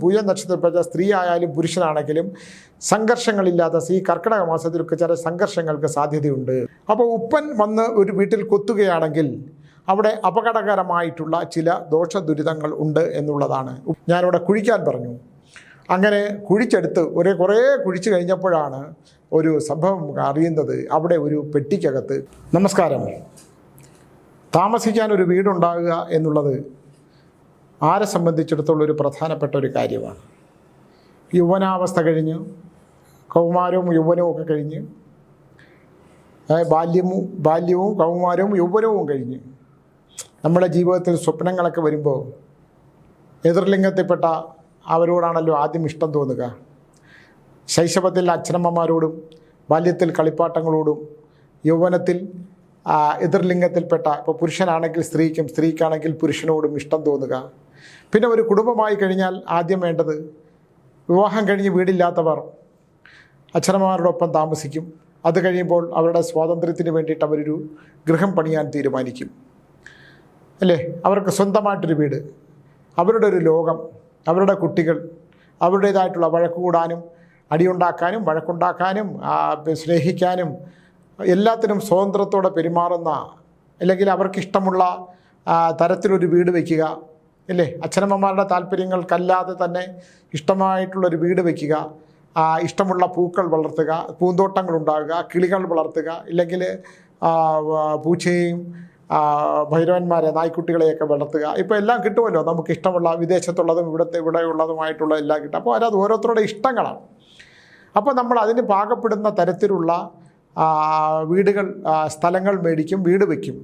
പൂയ നക്ഷത്രപ്പെട്ട സ്ത്രീ ആയാലും പുരുഷനാണെങ്കിലും സംഘർഷങ്ങളില്ലാത്ത ഈ കർക്കിടക മാസത്തിലൊക്കെ ചില സംഘർഷങ്ങൾക്ക് സാധ്യതയുണ്ട്. അപ്പോൾ ഉപ്പൻ വന്ന് ഒരു വീട്ടിൽ കൊത്തുകയാണെങ്കിൽ അവിടെ അപകടകരമായിട്ടുള്ള ചില ദോഷദുരിതങ്ങൾ ഉണ്ട് എന്നുള്ളതാണ്. ഞാനിവിടെ കുഴിക്കാൻ പറഞ്ഞു. അങ്ങനെ കുഴിച്ചെടുത്ത് കുറേ കുഴിച്ച് കഴിഞ്ഞപ്പോഴാണ് ഒരു സംഭവം അറിയുന്നത്. അവിടെ ഒരു പെട്ടിക്കകത്ത്, നമസ്കാരം, താമസിക്കാൻ ഒരു വീടുണ്ടാകുക എന്നുള്ളത് ആരെ സംബന്ധിച്ചിടത്തോളം ഒരു പ്രധാനപ്പെട്ട ഒരു കാര്യമാണ്. യൗവനാവസ്ഥ കഴിഞ്ഞ് കൗമാരവും യൗവനവും ഒക്കെ കഴിഞ്ഞ് ബാല്യവും കൗമാരവും യൗവനവും കഴിഞ്ഞ് നമ്മുടെ ജീവിതത്തിൽ സ്വപ്നങ്ങളൊക്കെ വരുമ്പോൾ എതിർലിംഗത്തിൽപ്പെട്ട അവരോടാണല്ലോ ആദ്യം ഇഷ്ടം തോന്നുക. ശൈശവത്തിൽ അച്ഛനമ്മമാരോടും, ബാല്യത്തിൽ കളിപ്പാട്ടങ്ങളോടും, യൗവനത്തിൽ എതിർലിംഗത്തിൽപ്പെട്ട, ഇപ്പോൾ പുരുഷനാണെങ്കിൽ സ്ത്രീക്കും, സ്ത്രീക്കാണെങ്കിൽ പുരുഷനോടും ഇഷ്ടം തോന്നുക. പിന്നെ ഒരു കുടുംബമായി കഴിഞ്ഞാൽ ആദ്യം വേണ്ടത്, വിവാഹം കഴിഞ്ഞ് വീടില്ലാത്തവർ അച്ഛനമ്മമാരോടൊപ്പം താമസിക്കും. അത് കഴിയുമ്പോൾ അവരുടെ സ്വാതന്ത്ര്യത്തിന് വേണ്ടിയിട്ട് അവരൊരു ഗൃഹം പണിയാൻ തീരുമാനിക്കും, അല്ലേ? അവർക്ക് സ്വന്തമായിട്ടൊരു വീട്, അവരുടെ ഒരു ലോകം, അവരുടെ കുട്ടികൾ, അവരുടേതായിട്ടുള്ള വഴക്കുകൂടാനും അടിയുണ്ടാക്കാനും വഴക്കുണ്ടാക്കാനും സ്നേഹിക്കാനും എല്ലാത്തിനും സ്വാതന്ത്ര്യത്തോടെ പെരുമാറുന്ന, അല്ലെങ്കിൽ അവർക്കിഷ്ടമുള്ള തരത്തിലൊരു വീട് വയ്ക്കുക, അല്ലേ? അച്ഛനമ്മമാരുടെ താല്പര്യങ്ങൾക്കല്ലാതെ തന്നെ ഇഷ്ടമായിട്ടുള്ളൊരു വീട് വയ്ക്കുക, ഇഷ്ടമുള്ള പൂക്കൾ വളർത്തുക, പൂന്തോട്ടങ്ങൾ ഉണ്ടാകുക, കിളികൾ വളർത്തുക, ഇല്ലെങ്കിൽ പൂച്ചയെയും ഭൈരവന്മാരെ, നായ്ക്കുട്ടികളെയൊക്കെ വളർത്തുക. ഇപ്പോൾ എല്ലാം കിട്ടുമല്ലോ, നമുക്ക് ഇഷ്ടമുള്ള വിദേശത്തുള്ളതും ഇവിടെയുള്ളതുമായിട്ടുള്ള എല്ലാം കിട്ടും. അപ്പോൾ അത് ഓരോരുത്തരുടെ ഇഷ്ടങ്ങളാണ്. അപ്പോൾ നമ്മൾ അതിന് പാകപ്പെടുന്ന തരത്തിലുള്ള വീടുകൾ, സ്ഥലങ്ങൾ മേടിക്കും, വീട് വയ്ക്കും.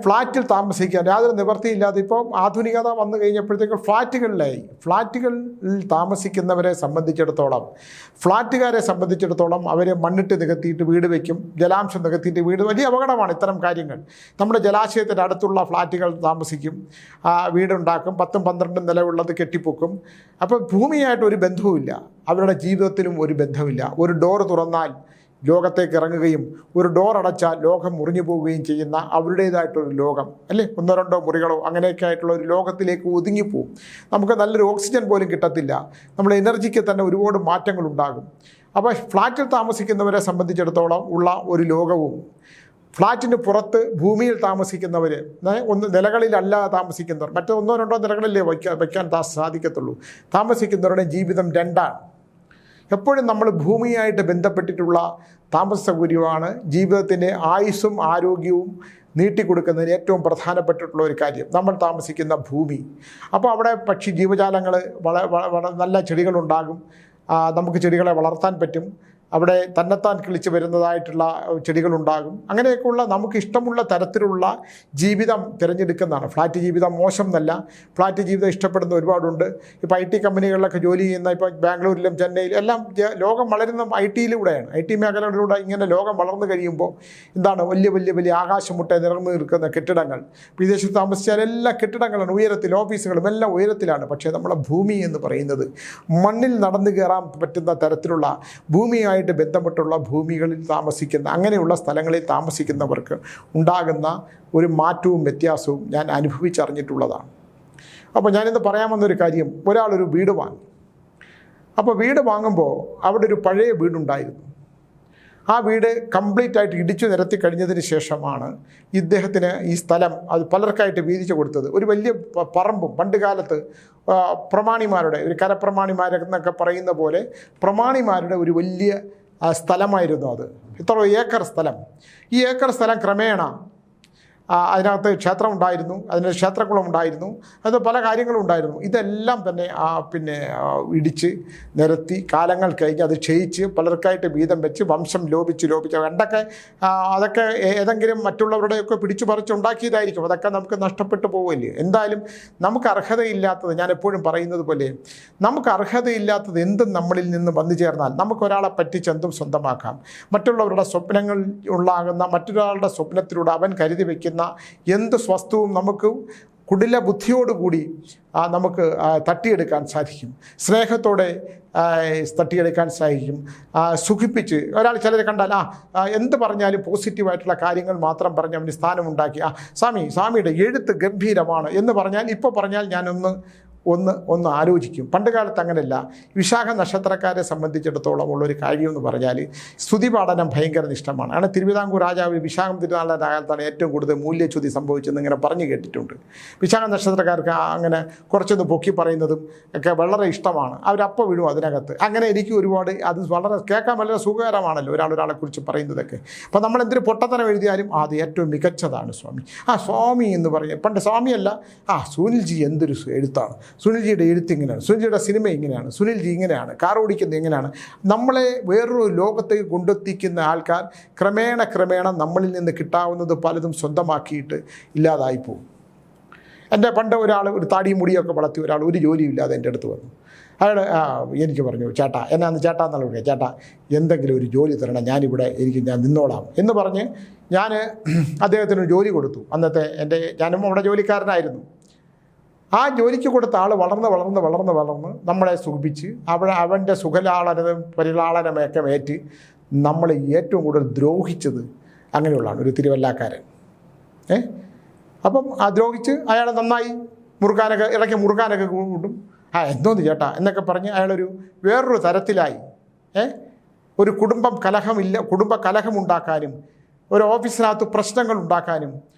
ഫ്ലാറ്റിൽ താമസിക്കാൻ യാതൊരു നിവൃത്തിയില്ലാതെ ഇപ്പോൾ ആധുനികത വന്നു കഴിഞ്ഞപ്പോഴത്തേക്കും ഫ്ലാറ്റുകളിൽ താമസിക്കുന്നവരെ സംബന്ധിച്ചിടത്തോളം, ഫ്ലാറ്റുകാരെ സംബന്ധിച്ചിടത്തോളം അവരെ മണ്ണിട്ട് നികത്തിയിട്ട് വീട് വയ്ക്കും, ജലാംശം നികത്തിയിട്ട് വീട്. വലിയ അപകടമാണ് ഇത്തരം കാര്യങ്ങൾ. നമ്മുടെ ജലാശയത്തിൻ്റെ അടുത്തുള്ള ഫ്ലാറ്റുകൾ താമസിക്കും, വീടുണ്ടാക്കും, 10-12 നിലയുള്ളത് കെട്ടിപ്പൊക്കും. അപ്പോൾ ഭൂമിയായിട്ട് ഒരു ബന്ധവുമില്ല, അവരുടെ ജീവിതത്തിലും ഒരു ബന്ധമില്ല. ഒരു ഡോർ തുറന്നാൽ ലോകത്തേക്ക് ഇറങ്ങുകയും ഒരു ഡോർ അടച്ചാൽ ലോകം മുറിഞ്ഞു പോവുകയും ചെയ്യുന്ന അവരുടേതായിട്ടൊരു ലോകം, അല്ലേ? 1-2 മുറികളോ അങ്ങനെയൊക്കെ ആയിട്ടുള്ള ഒരു ലോകത്തിലേക്ക് ഒതുങ്ങിപ്പോവും. നമുക്ക് നല്ലൊരു ഓക്സിജൻ പോലും കിട്ടത്തില്ല. നമ്മുടെ എനർജിക്ക് തന്നെ ഒരുപാട് മാറ്റങ്ങളുണ്ടാകും. അപ്പോൾ ഫ്ലാറ്റിൽ താമസിക്കുന്നവരെ സംബന്ധിച്ചിടത്തോളം ഉള്ള ഒരു ലോകവും, ഫ്ലാറ്റിന് പുറത്ത് ഭൂമിയിൽ താമസിക്കുന്നവർ, നിലകളിലല്ല താമസിക്കുന്നവർ, മറ്റേ 1-2 നിലകളിലേ വയ്ക്കാൻ സാധിക്കത്തുള്ളൂ, താമസിക്കുന്നവരുടെ ജീവിതം രണ്ടാണ്. എപ്പോഴും നമ്മൾ ഭൂമിയായിട്ട് ബന്ധപ്പെട്ടിട്ടുള്ള താമസ സൗകര്യമാണ് ജീവിതത്തിൻ്റെ ആയുസ്സും ആരോഗ്യവും നീട്ടിക്കൊടുക്കുന്നതിന് ഏറ്റവും പ്രധാനപ്പെട്ടിട്ടുള്ള ഒരു കാര്യം, നമ്മൾ താമസിക്കുന്ന ഭൂമി. അപ്പോൾ അവിടെ പക്ഷി ജീവജാലങ്ങൾ, നല്ല ചെടികളുണ്ടാകും, നമുക്ക് ചെടികളെ വളർത്താൻ പറ്റും. അവിടെ തന്നെത്താൻ കിളിച്ച് വരുന്നതായിട്ടുള്ള ചെടികളുണ്ടാകും. അങ്ങനെയൊക്കെയുള്ള നമുക്ക് ഇഷ്ടമുള്ള തരത്തിലുള്ള ജീവിതം തിരഞ്ഞെടുക്കുന്നതാണ്. ഫ്ലാറ്റ് ജീവിതം മോശം എന്നല്ല, ഫ്ലാറ്റ് ജീവിതം ഇഷ്ടപ്പെടുന്ന ഒരുപാടുണ്ട്. ഇപ്പോൾ IT കമ്പനികളിലൊക്കെ ജോലി ചെയ്യുന്ന, ഇപ്പോൾ ബാംഗ്ലൂരിലും ചെന്നൈയിലും എല്ലാം ലോകം വളരുന്ന IT-യിലൂടെയാണ്. IT മേഖലകളിലൂടെ ഇങ്ങനെ ലോകം വളർന്നു കഴിയുമ്പോൾ എന്താണ്, വലിയ ആകാശമുട്ടെ നിറഞ്ഞു നിൽക്കുന്ന കെട്ടിടങ്ങൾ. വിദേശത്ത് താമസിച്ചാൽ എല്ലാ കെട്ടിടങ്ങളും ഉയരത്തിൽ, ഓഫീസുകളും എല്ലാം ഉയരത്തിലാണ്. പക്ഷേ നമ്മളെ ഭൂമി എന്ന് പറയുന്നത് മണ്ണിൽ നടന്നു കയറാൻ പറ്റുന്ന തരത്തിലുള്ള ഭൂമിയായി ബന്ധപ്പെട്ടുള്ള ഭൂമികളിൽ താമസിക്കുന്ന, അങ്ങനെയുള്ള സ്ഥലങ്ങളിൽ താമസിക്കുന്നവർക്ക് ഉണ്ടാകുന്ന ഒരു മാറ്റവും വ്യത്യാസവും ഞാൻ അനുഭവിച്ചറിഞ്ഞിട്ടുള്ളതാണ്. അപ്പോൾ ഞാനിന്ന് പറയാൻ വന്നൊരു കാര്യം, ഒരാളൊരു വീട് വാങ്ങി. അപ്പോൾ വീട് വാങ്ങുമ്പോൾ അവിടെ ഒരു പഴയ വീടുണ്ടായിരുന്നു. ആ വീട് കംപ്ലീറ്റ് ആയിട്ട് ഇടിച്ചു നിരത്തി കഴിഞ്ഞതിന് ശേഷമാണ് ഇദ്ദേഹത്തിന് ഈ സ്ഥലം അത് പലർക്കായിട്ട് വീതിച്ചു കൊടുത്തത്. ഒരു വലിയ പറമ്പും, പണ്ട് കാലത്ത് പ്രമാണിമാരുടെ, ഒരു കരപ്രമാണിമാരെന്നൊക്കെ പറയുന്ന പോലെ പ്രമാണിമാരുടെ ഒരു വലിയ സ്ഥലമായിരുന്നു അത്. ഇത്ര ഏക്കർ സ്ഥലം. ഈ ഏക്കർ സ്ഥലം ക്രമേണ അതിനകത്ത് ക്ഷേത്രം ഉണ്ടായിരുന്നു, അതിന് ക്ഷേത്രക്കുളം ഉണ്ടായിരുന്നു, അത് പല കാര്യങ്ങളും ഉണ്ടായിരുന്നു. ഇതെല്ലാം തന്നെ ഇടിച്ച് നിരത്തി കാലങ്ങൾ കഴിഞ്ഞ് അത് ക്ഷയിച്ച് പലർക്കായിട്ട് വീതം വെച്ച് വംശം ലോപിച്ച് പണ്ടൊക്കെ അതൊക്കെ ഏതെങ്കിലും മറ്റുള്ളവരുടെയൊക്കെ പിടിച്ചു പറിച്ചുണ്ടാക്കിയതായിരിക്കും. അതൊക്കെ നമുക്ക് നഷ്ടപ്പെട്ടു പോവില്ലേ. എന്തായാലും നമുക്ക് അർഹതയില്ലാത്തത്, ഞാൻ എപ്പോഴും പറയുന്നത് പോലെ, നമുക്ക് അർഹതയില്ലാത്തത് എന്തും നമ്മളിൽ നിന്ന് വന്നു ചേർന്നാൽ നമുക്കൊരാളെ പറ്റിച്ചെന്തും സ്വന്തമാക്കാം. മറ്റുള്ളവരുടെ സ്വപ്നങ്ങൾ ഉണ്ടാകുന്ന, മറ്റൊരാളുടെ സ്വപ്നത്തിലൂടെ അവൻ കരുതി വയ്ക്കുന്ന എന്ത് വസ്തുവും നമുക്ക് കുടില ബുദ്ധിയോടുകൂടി നമുക്ക് തട്ടിയെടുക്കാൻ സാധിക്കും. സ്നേഹത്തോടെ തട്ടിയെടുക്കാൻ സാധിക്കും. സുഖിപ്പിച്ച് ഒരാൾ ചിലരെ കണ്ടാൽ എന്ത് പറഞ്ഞാലും പോസിറ്റീവായിട്ടുള്ള കാര്യങ്ങൾ മാത്രം പറഞ്ഞ് അവന് സ്ഥാനമുണ്ടാക്കി, സ്വാമിയുടെ എഴുത്ത് ഗംഭീരമാണ് എന്ന് പറഞ്ഞാൽ, ഇപ്പോൾ പറഞ്ഞാൽ ഞാനൊന്ന് ഒന്ന് ആലോചിക്കും. പണ്ട് കാലത്ത് അങ്ങനെയല്ല. വിശാഖ നക്ഷത്രക്കാരെ സംബന്ധിച്ചിടത്തോളം ഉള്ളൊരു കാര്യം എന്ന് പറഞ്ഞാൽ സ്തുതി പാഠനം ഭയങ്കര നിഷ്ഠമാണ്. അങ്ങനെ തിരുവിതാംകൂർ രാജാവ് വിശാഖം തിരുനാളിൻ്റെ കാലത്താണ് ഏറ്റവും കൂടുതൽ മൂല്യച്യുതി സംഭവിച്ചതെന്ന് ഇങ്ങനെ പറഞ്ഞു കേട്ടിട്ടുണ്ട്. വിശാഖ നക്ഷത്രക്കാർക്ക് അങ്ങനെ കുറച്ചൊന്ന് പൊക്കി പറയുന്നതും ഒക്കെ വളരെ ഇഷ്ടമാണ്. അവരപ്പോൾ വീഴും അതിനകത്ത്. അങ്ങനെ എനിക്ക് ഒരുപാട് അത് വളരെ കേൾക്കാൻ വളരെ സുഖകരമാണല്ലോ ഒരാളെക്കുറിച്ച് പറയുന്നതൊക്കെ. അപ്പോൾ നമ്മൾ എന്തൊരു പൊട്ടത്തരം എഴുതിയാലും അത് ഏറ്റവും മികച്ചതാണ് സ്വാമി. സ്വാമി എന്ന് പറഞ്ഞ് പണ്ട് സ്വാമിയല്ല, സുനിൽജി എന്തൊരു എഴുത്താണ്, സുനിൽജിയുടെ എഴുത്ത് ഇങ്ങനെയാണ്, സുനിൽജിയുടെ സിനിമ ഇങ്ങനെയാണ്, സുനിൽജി ഇങ്ങനെയാണ്, കാർ ഓടിക്കുന്നത് എങ്ങനെയാണ്. നമ്മളെ വേറൊരു ലോകത്തേക്ക് കൊണ്ടെത്തിക്കുന്ന ആൾക്കാർ ക്രമേണ നമ്മളിൽ നിന്ന് കിട്ടാവുന്നത് പലതും സ്വന്തമാക്കിയിട്ട് ഇല്ലാതായിപ്പോവും. എൻ്റെ പണ്ട് ഒരു താടിയും മുടിയൊക്കെ വളർത്തി ഒരാൾ ഒരു ജോലിയില്ലാതെ എൻ്റെ അടുത്ത് വന്നു. അയാൾ എനിക്ക് പറഞ്ഞു, ചേട്ടാ എന്നാന്ന് ചേട്ടാ എന്നുള്ള വിളിക്കുക, ചേട്ടാ എന്തെങ്കിലും ഒരു ജോലി തരണം, ഞാൻ നിന്നോളാം എന്ന് പറഞ്ഞ് ഞാൻ അദ്ദേഹത്തിന് ജോലി കൊടുത്തു. അന്നത്തെ ഞാനും അവിടെ ജോലിക്കാരനായിരുന്നു. ആ ജോലിക്ക് കൊടുത്ത ആൾ വളർന്ന് നമ്മളെ സുഖിപ്പിച്ച് അവൻ്റെ സുഖലാളനവും പരിലാളനമൊക്കെ ഏറ്റ് നമ്മളെ ഏറ്റവും കൂടുതൽ ദ്രോഹിച്ചത് അങ്ങനെയുള്ളതാണ് ഒരു തിരുവല്ലാക്കാരൻ. അപ്പം ദ്രോഹിച്ച് അയാൾ നന്നായി മുറുക്കാനൊക്കെ കൂട്ടും. എന്തോന്ന് ചേട്ടാ എന്നൊക്കെ പറഞ്ഞ് അയാളൊരു വേറൊരു തരത്തിലായി. ഒരു കുടുംബ കലഹമുണ്ടാക്കാനും ഒരു ഓഫീസിനകത്ത് പ്രശ്നങ്ങൾ ഉണ്ടാക്കാനും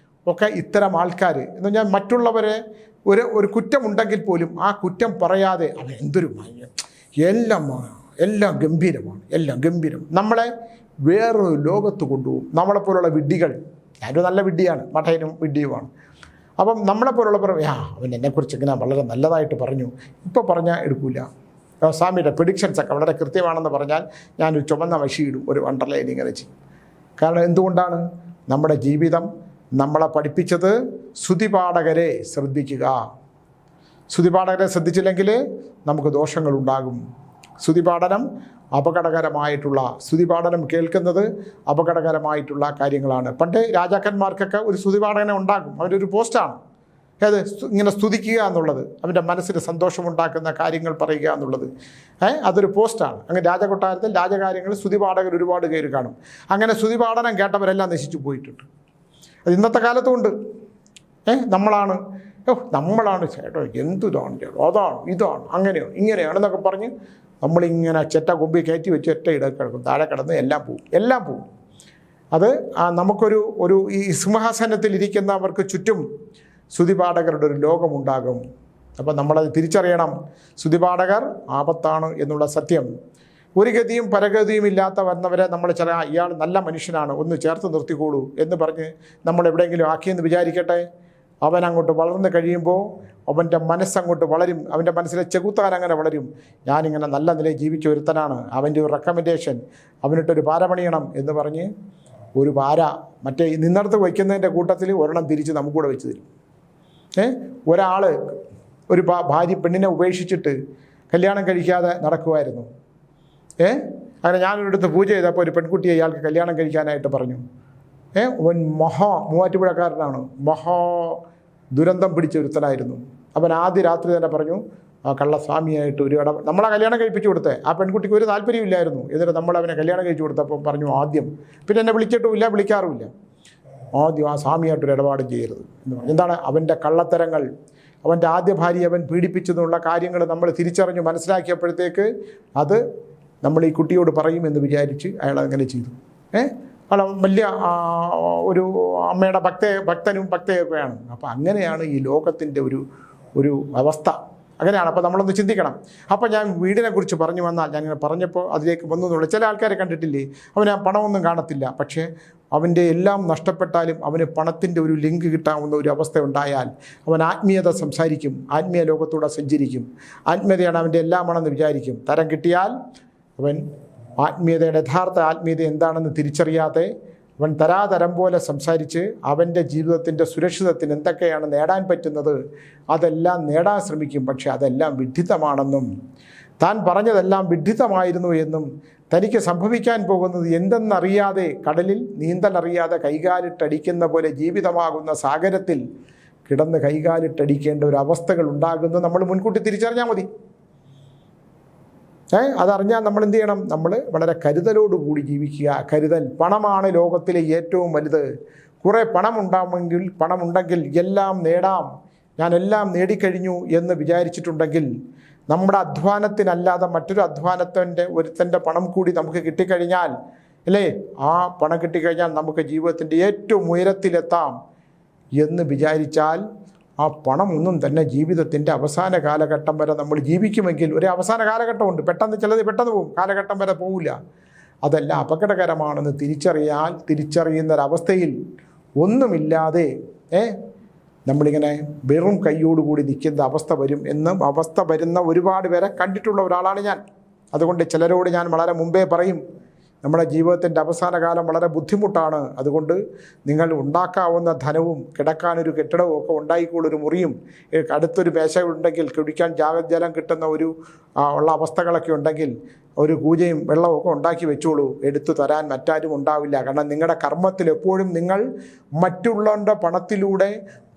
ഒക്കെ ഇത്തരം ആൾക്കാർ എന്ന് പറഞ്ഞാൽ മറ്റുള്ളവരെ ഒരു കുറ്റമുണ്ടെങ്കിൽ പോലും ആ കുറ്റം പറയാതെ അവൻ എന്തൊരു എല്ലാം ഗംഭീരം നമ്മളെ വേറൊരു ലോകത്ത് കൊണ്ടുപോകും. നമ്മളെപ്പോലുള്ള വിഡ്ഢികൾ, ഞാനൊരു നല്ല വിഡ്ഢിയാണ്, മഠയനും വിഡ്ഢിയുമാണ്. അപ്പം നമ്മളെപ്പോലുള്ളവർ അവൻ എന്നെക്കുറിച്ച് ഇങ്ങനെ വളരെ നല്ലതായിട്ട് പറഞ്ഞു, ഇപ്പോൾ പറഞ്ഞാൽ എടുക്കില്ല. സ്വാമിയുടെ പ്രിഡിക്ഷൻസൊക്കെ വളരെ കൃത്യമാണെന്ന് പറഞ്ഞാൽ ഞാനൊരു ചുവന്ന മഷിയിടും, ഒരു അണ്ടർലൈൻ ഇങ്ങനെ ചെയ്യും. കാരണം എന്തുകൊണ്ടാണ്? നമ്മുടെ ജീവിതം നമ്മളെ പഠിപ്പിച്ചത് സ്തുതിപാഠകരെ ശ്രദ്ധിക്കുക. സ്തുതിപാഠകരെ ശ്രദ്ധിച്ചില്ലെങ്കിൽ നമുക്ക് ദോഷങ്ങളുണ്ടാകും. സ്തുതിപാഠനം സ്തുതിപാഠനം കേൾക്കുന്നത് അപകടകരമായിട്ടുള്ള കാര്യങ്ങളാണ്. പണ്ട് രാജാക്കന്മാർക്കൊക്കെ ഒരു സ്തുതിപാഠകനെ ഉണ്ടാകും. അവരൊരു പോസ്റ്റാണ് ഇങ്ങനെ സ്തുതിക്കുക എന്നുള്ളത്, അവൻ്റെ മനസ്സിന് സന്തോഷമുണ്ടാക്കുന്ന കാര്യങ്ങൾ പറയുക എന്നുള്ളത്. അതൊരു പോസ്റ്റാണ്. അങ്ങനെ രാജകൊട്ടാരത്തിൽ രാജകാര്യങ്ങളിൽ സ്തുതിപാഠകർ ഒരുപാട് പേര് കാണും. അങ്ങനെ സ്തുതിപാഠനം കേട്ടവരെല്ലാം നശിച്ചു പോയിട്ടുണ്ട്. അത് ഇന്നത്തെ കാലത്തുണ്ട്. നമ്മളാണ് ചേട്ടോ എന്താണ് ചേട്ടോ ഇതാണ് അങ്ങനെയോ ഇങ്ങനെയാണെന്നൊക്കെ പറഞ്ഞ് നമ്മളിങ്ങനെ ചെറ്റ കൊമ്പി കയറ്റി വെച്ച് ഒറ്റ കിടക്കും, താഴെ കിടന്ന് എല്ലാം പോവും. അത് നമുക്കൊരു ഈ സിംഹാസനത്തിൽ ഇരിക്കുന്നവർക്ക് ചുറ്റും സ്തുതിപാഠകരുടെ ഒരു ലോകമുണ്ടാകും. അപ്പം നമ്മളത് തിരിച്ചറിയണം. സ്തുതിപാഠകർ ആപത്താണ് എന്നുള്ള സത്യം. ഒരു ഗതിയും പരഗതിയും ഇല്ലാത്ത വന്നവരെ നമ്മൾ ഇയാൾ നല്ല മനുഷ്യനാണ്, ഒന്ന് ചേർത്ത് നിർത്തിക്കോളൂ എന്ന് പറഞ്ഞ് നമ്മൾ എവിടെയെങ്കിലും ആക്കിയെന്ന് വിചാരിക്കട്ടെ. അവൻ അങ്ങോട്ട് വളർന്നു കഴിയുമ്പോൾ അവൻ്റെ മനസ്സങ്ങോട്ട് വളരും. അവൻ്റെ മനസ്സിലെ ചെകുത്താൻ അങ്ങനെ വളരും. ഞാനിങ്ങനെ നല്ല നിലയിൽ ജീവിച്ച ഒരുത്തനാണ്, അവൻ്റെ ഒരു റെക്കമെൻഡേഷൻ, അവനിട്ടൊരു പാര പണിയണം എന്ന് പറഞ്ഞ് ഒരു പാര മറ്റേ നിന്നടത്ത് വയ്ക്കുന്നതിൻ്റെ കൂട്ടത്തിൽ ഒരെണ്ണം തിരിച്ച് നമുക്കൂടെ വെച്ച് തരും. ഒരാൾ ഒരു പെണ്ണിനെ ഉപേക്ഷിച്ചിട്ട് കല്യാണം കഴിക്കാതെ നടക്കുമായിരുന്നു. അങ്ങനെ ഞാനൊരിടത്ത് പൂജ ചെയ്തപ്പോൾ ഒരു പെൺകുട്ടിയെ ഇയാൾക്ക് കല്യാണം കഴിക്കാനായിട്ട് പറഞ്ഞു. അവൻ മൂവാറ്റുപുഴക്കാരനാണ്, ദുരന്തം പിടിച്ച ഒരുത്തനായിരുന്നു. അവൻ ആദ്യ രാത്രി തന്നെ പറഞ്ഞു, കള്ളസ്വാമിയായിട്ട് ഒരു നമ്മളെ കല്യാണം കഴിപ്പിച്ചു കൊടുത്തേ. ആ പെൺകുട്ടിക്ക് ഒരു താല്പര്യമില്ലായിരുന്നു. എന്നിട്ട് നമ്മളവനെ കല്യാണം കഴിച്ചു കൊടുത്തപ്പോൾ പറഞ്ഞു ആദ്യം, പിന്നെ എന്നെ വിളിച്ചിട്ടുമില്ല, വിളിക്കാറുമില്ല, ആദ്യം ആ സ്വാമിയായിട്ടൊരു ഇടപാടും ചെയ്യരുത് എന്ന് പറഞ്ഞു. എന്താണ്? അവൻ്റെ കള്ളത്തരങ്ങൾ, അവൻ്റെ ആദ്യ ഭാര്യ അവൻ പീഡിപ്പിച്ചെന്നുള്ള കാര്യങ്ങൾ നമ്മൾ തിരിച്ചറിഞ്ഞു മനസ്സിലാക്കിയപ്പോഴത്തേക്ക് അത് നമ്മൾ ഈ കുട്ടിയോട് പറയുമെന്ന് വിചാരിച്ച് അയാൾ അങ്ങനെ ചെയ്തു. അയാൾ വലിയ ഒരു അമ്മയുടെ ഭക്തനും ഭക്തയൊക്കെയാണ്. അപ്പോൾ അങ്ങനെയാണ് ഈ ലോകത്തിൻ്റെ ഒരു അവസ്ഥ. അങ്ങനെയാണ്. അപ്പോൾ നമ്മളൊന്ന് ചിന്തിക്കണം. അപ്പോൾ ഞാൻ വീടിനെ കുറിച്ച് പറഞ്ഞു വന്നാൽ ഞാനിങ്ങനെ പറഞ്ഞപ്പോൾ അതിലേക്ക് വന്നു എന്നുള്ളൂ. ചില ആൾക്കാരെ കണ്ടിട്ടില്ലേ, അവന് പണമൊന്നും കാണത്തില്ല, പക്ഷേ അവൻ്റെ എല്ലാം നഷ്ടപ്പെട്ടാലും അവന് പണത്തിൻ്റെ ഒരു ലിങ്ക് കിട്ടാവുന്ന ഒരു അവസ്ഥ ഉണ്ടായാൽ അവൻ ആത്മീയത സംസാരിക്കും, ആത്മീയ ലോകത്തൂടെ സഞ്ചരിക്കും. ആത്മീയതയാണ് അവൻ്റെ എല്ലാമാണെന്ന് വിചാരിക്കും. തരം കിട്ടിയാൽ അവൻ ആത്മീയതയുടെ യഥാർത്ഥ ആത്മീയത എന്താണെന്ന് തിരിച്ചറിയാതെ അവൻ തരാതരം പോലെ സംസാരിച്ച് അവൻ്റെ ജീവിതത്തിൻ്റെ സുരക്ഷിതത്തിന് എന്തൊക്കെയാണ് നേടാൻ പറ്റുന്നത് അതെല്ലാം നേടാൻ ശ്രമിക്കും. പക്ഷേ അതെല്ലാം വിഡ്ഢിത്തമാണെന്നും താൻ പറഞ്ഞതെല്ലാം വിഡ്ഢിത്തമായിരുന്നു എന്നും തനിക്ക് സംഭവിക്കാൻ പോകുന്നത് എന്തെന്നറിയാതെ കടലിൽ നീന്തലറിയാതെ കൈകാലിട്ടടിക്കുന്ന പോലെ ജീവിതമാകുന്ന സാഗരത്തിൽ കിടന്ന് കൈകാലിട്ടടിക്കേണ്ട ഒരു അവസ്ഥകൾ ഉണ്ടാകുന്നത് നമ്മൾ മുൻകൂട്ടി തിരിച്ചറിഞ്ഞാൽ മതി. അതറിഞ്ഞാൽ നമ്മൾ എന്ത് ചെയ്യണം? നമ്മൾ വളരെ കരുതലോടുകൂടി ജീവിക്കുക. കരുതൽ. പണമാണ് ലോകത്തിലെ ഏറ്റവും വലുത്. കുറേ പണമുണ്ടെങ്കിൽ എല്ലാം നേടാം. ഞാനെല്ലാം നേടിക്കഴിഞ്ഞു എന്ന് വിചാരിച്ചിട്ടുണ്ടെങ്കിൽ നമ്മുടെ അധ്വാനത്തിനല്ലാതെ മറ്റൊരു അധ്വാനത്തിൻ്റെ ഒരുത്തൻ്റെ പണം കൂടി നമുക്ക് കിട്ടിക്കഴിഞ്ഞാൽ അല്ലേ, ആ പണം കിട്ടിക്കഴിഞ്ഞാൽ നമുക്ക് ജീവിതത്തിൻ്റെ ഏറ്റവും ഉയരത്തിലെത്താം എന്ന് വിചാരിച്ചാൽ ആ പണം ഒന്നും തന്നെ ജീവിതത്തിൻ്റെ അവസാന കാലഘട്ടം വരെ നമ്മൾ ജീവിക്കുമെങ്കിൽ ഒരു അവസാന കാലഘട്ടമുണ്ട്, പെട്ടെന്ന് ചിലത് പെട്ടെന്ന് പോകും, കാലഘട്ടം വരെ പോവില്ല. അതെല്ലാം അപകടകരമാണെന്ന് തിരിച്ചറിയുന്നൊരവസ്ഥയിൽ ഒന്നുമില്ലാതെ നമ്മളിങ്ങനെ വെറും കൈയോടുകൂടി നിൽക്കുന്ന അവസ്ഥ വരും എന്നും അവസ്ഥ വരുന്ന ഒരുപാട് പേരെ കണ്ടിട്ടുള്ള ഒരാളാണ് ഞാൻ. അതുകൊണ്ട് ചിലരോട് ഞാൻ വളരെ മുമ്പേ പറയും, നമ്മുടെ ജീവിതത്തിൻ്റെ അവസാന കാലം വളരെ ബുദ്ധിമുട്ടാണ്. അതുകൊണ്ട് നിങ്ങൾ ഉണ്ടാക്കാവുന്ന ധനവും കിടക്കാനൊരു കെട്ടിടവും ഒക്കെ ഉണ്ടായിക്കോളൊരു മുറിയും അടുത്തൊരു മേശ ഉണ്ടെങ്കിൽ കുടിക്കാൻ ജലം കിട്ടുന്ന ഉള്ള അവസ്ഥകളൊക്കെ ഉണ്ടെങ്കിൽ ഒരു കൂജയും വെള്ളമൊക്കെ ഉണ്ടാക്കി വെച്ചോളൂ. എടുത്തു തരാൻ മറ്റാരും ഉണ്ടാവില്ല. കാരണം നിങ്ങളുടെ കർമ്മത്തിൽ എപ്പോഴും നിങ്ങൾ മറ്റുള്ളവരുടെ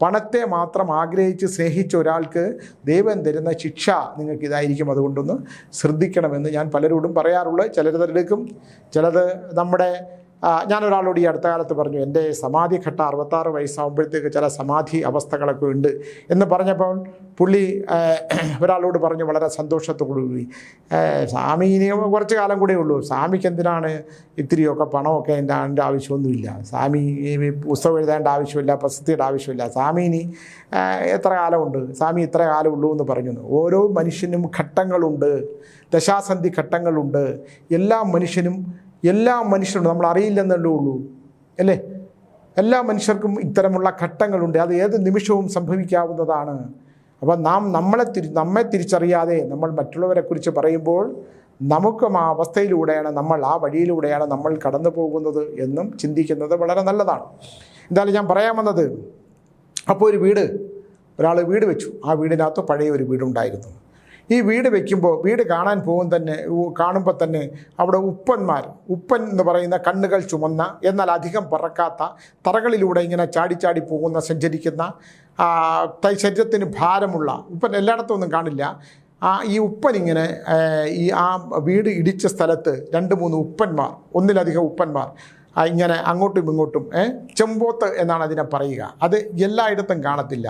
പണത്തെ മാത്രം ആഗ്രഹിച്ച് സ്നേഹിച്ച ഒരാൾക്ക് ദൈവം തരുന്ന ശിക്ഷ നിങ്ങൾക്ക് ഇതായിരിക്കും. അതുകൊണ്ടൊന്ന് ശ്രദ്ധിക്കണമെന്ന് ഞാൻ പലരോടും പറയാറുള്ളത്. ചിലരെടുക്കും, ചിലത് നമ്മുടെ ഞാനൊരാളോട് ഈ അടുത്ത കാലത്ത് പറഞ്ഞു, എൻ്റെ സമാധി ഘട്ടം 66 വയസ്സാകുമ്പോഴത്തേക്ക് ചില സമാധി അവസ്ഥകളൊക്കെ ഉണ്ട് എന്ന് പറഞ്ഞപ്പോൾ പുള്ളി ഒരാളോട് പറഞ്ഞു വളരെ സന്തോഷത്തോടുകൂടി, സ്വാമി ഇനി കുറച്ച് കാലം കൂടെ ഉള്ളൂ, സ്വാമിക്ക് എന്തിനാണ് ഇത്തിരിയൊക്കെ പണമൊക്കെ എൻ്റെ ആവശ്യമൊന്നുമില്ല, സ്വാമി പുസ്തകം എഴുതേണ്ട ആവശ്യമില്ല, പ്രസിദ്ധിയുടെ ആവശ്യമില്ല, സ്വാമി ഇനി എത്ര കാലമുണ്ട്, സ്വാമി ഇത്ര കാലമുള്ളൂ എന്ന് പറഞ്ഞു. ഓരോ മനുഷ്യനും ഘട്ടങ്ങളുണ്ട്, ദശാസന്ധി ഘട്ടങ്ങളുണ്ട്. എല്ലാ മനുഷ്യനും നമ്മൾ അറിയില്ലെന്നല്ലേ ഉള്ളൂ അല്ലേ. എല്ലാ മനുഷ്യർക്കും ഇത്തരമുള്ള ഘട്ടങ്ങളുണ്ട്. അത് ഏത് നിമിഷവും സംഭവിക്കാവുന്നതാണ്. അപ്പം നമ്മെ തിരിച്ചറിയാതെ നമ്മൾ മറ്റുള്ളവരെക്കുറിച്ച് പറയുമ്പോൾ നമുക്കും ആ അവസ്ഥയിലൂടെയാണ് ആ വഴിയിലൂടെയാണ് നമ്മൾ കടന്നു പോകുന്നത് എന്നും ചിന്തിക്കുന്നത് വളരെ നല്ലതാണ്. എന്തായാലും ഞാൻ പറയാൻ വന്നത്, അപ്പോൾ ഒരാൾ വീട് വെച്ചു. ആ വീടിനകത്ത് പഴയ ഒരു വീടുണ്ടായിരുന്നു. ഈ വീട് വയ്ക്കുമ്പോൾ വീട് കാണുമ്പോൾ തന്നെ അവിടെ ഉപ്പൻ എന്ന് പറയുന്ന കണ്ണുകൾ ചുമന്ന എന്നാൽ അധികം പറക്കാത്ത തറകളിലൂടെ ഇങ്ങനെ ചാടി പോകുന്ന സഞ്ചരിക്കുന്ന ശരീരത്തിന് ഭാരമുള്ള ഉപ്പൻ എല്ലായിടത്തും ഒന്നും കാണില്ല. ഈ ഉപ്പനിങ്ങനെ ആ വീട് ഇടിച്ച സ്ഥലത്ത് 2-3 ഉപ്പന്മാർ, ഒന്നിലധികം ഉപ്പന്മാർ ഇങ്ങനെ അങ്ങോട്ടും ഇങ്ങോട്ടും ചെമ്പോത്ത് എന്നാണ് അതിനെ പറയുക. അത് എല്ലായിടത്തും കാണത്തില്ല.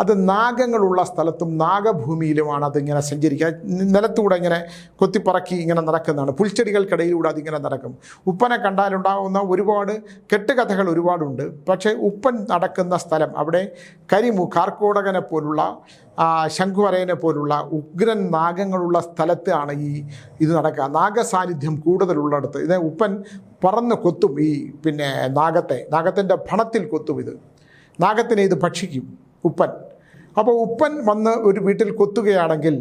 അത് നാഗങ്ങളുള്ള സ്ഥലത്തും നാഗഭൂമിയിലുമാണ് അതിങ്ങനെ സഞ്ചരിക്കുക. നിലത്തൂടെ ഇങ്ങനെ കൊത്തിപ്പറക്കി ഇങ്ങനെ നടക്കുന്നതാണ്. പുൽച്ചെടികൾക്കിടയിലൂടെ അതിങ്ങനെ നടക്കും. ഉപ്പനെ കണ്ടാലുണ്ടാകുന്ന ഒരുപാട് കെട്ടുകഥകൾ ഒരുപാടുണ്ട്. പക്ഷേ ഉപ്പൻ നടക്കുന്ന സ്ഥലം അവിടെ കാർക്കോടകനെ പോലുള്ള ശംഖുവരയനെ പോലുള്ള ഉഗ്രൻ നാഗങ്ങളുള്ള സ്ഥലത്താണ് ഇത് നടക്കുക. നാഗസാന്നിധ്യം കൂടുതലുള്ളിടത്ത് ഇത് ഉപ്പൻ പറന്ന് കൊത്തും. നാഗത്തിൻ്റെ ഭണത്തിൽ കൊത്തും. നാഗത്തിനെ ഇത് ഭക്ഷിക്കും ഉപ്പൻ. അപ്പോൾ ഉപ്പൻ വന്ന് ഒരു വീട്ടിൽ കൊത്തുകയാണെങ്കിൽ